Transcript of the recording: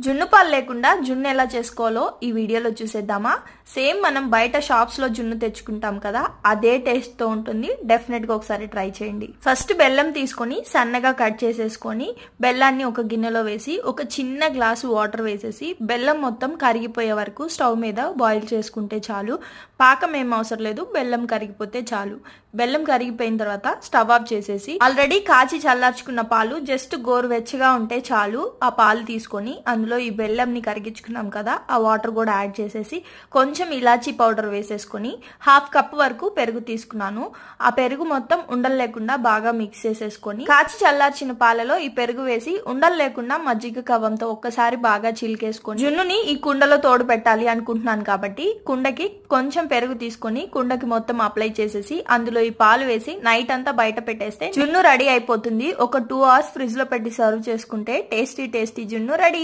జున్ను పాలు లేకుండా జున్ను ఎలా చేసుకోవాలో ఈ వీడియోలో చూసేద్దామా. సేమ్ మనం బయట షాప్స్ లో జున్ను తెచ్చుకుంటాం కదా, అదే టేస్ట్ తో ఉంటుంది. డెఫినెట్ గా ఒకసారి ట్రై చేయండి. ఫస్ట్ బెల్లం తీసుకొని సన్నగా కట్ చేసేసుకొని బెల్లాన్ని ఒక గిన్నెలో వేసి ఒక చిన్న గ్లాసు వాటర్ వేసేసి బెల్లం మొత్తం కరిగిపోయే వరకు స్టవ్ మీద బాయిల్ చేసుకుంటే చాలు. పాకం ఏం అవసరం లేదు, బెల్లం కరిగిపోతే చాలు. బెల్లం కరిగిపోయిన తర్వాత స్టవ్ ఆఫ్ చేసేసి ఆల్రెడీ కాచి చల్లార్చుకున్న పాలు జస్ట్ గోరువెచ్చగా ఉంటే చాలు. ఆ పాలు తీసుకొని అందులో ఈ బెల్లంని కరిగించుకున్నాం కదా, ఆ వాటర్ కూడా యాడ్ చేసేసి కొంచెం ఇలాచీ పౌడర్ వేసేసుకొని హాఫ్ కప్ వరకు పెరుగు తీసుకున్నాను. ఆ పెరుగు మొత్తం ఉండలు లేకుండా బాగా మిక్స్ చేసేసుకొని కాచి చల్లార్చిన పాలలో ఈ పెరుగు వేసి ఉండలు లేకుండా మజ్జిగ కవ్వంతో ఒక్కసారి బాగా చిలికేసుకొని జున్నుని ఈ కుండలో తోడు పెట్టాలి అనుకుంటున్నాను కాబట్టి కుండకి కొంచెం పెరుగు తీసుకొని కుండకి మొత్తం అప్లై చేసేసి అందులో ఈ పాలు వేసి నైట్ అంతా బయట పెట్టేస్తే జున్ను రెడీ అయిపోతుంది. ఒక 2 hours ఫ్రిడ్జ్ లో పెట్టి సర్వ్ చేసుకుంటే టేస్టీ జున్ను రెడీ.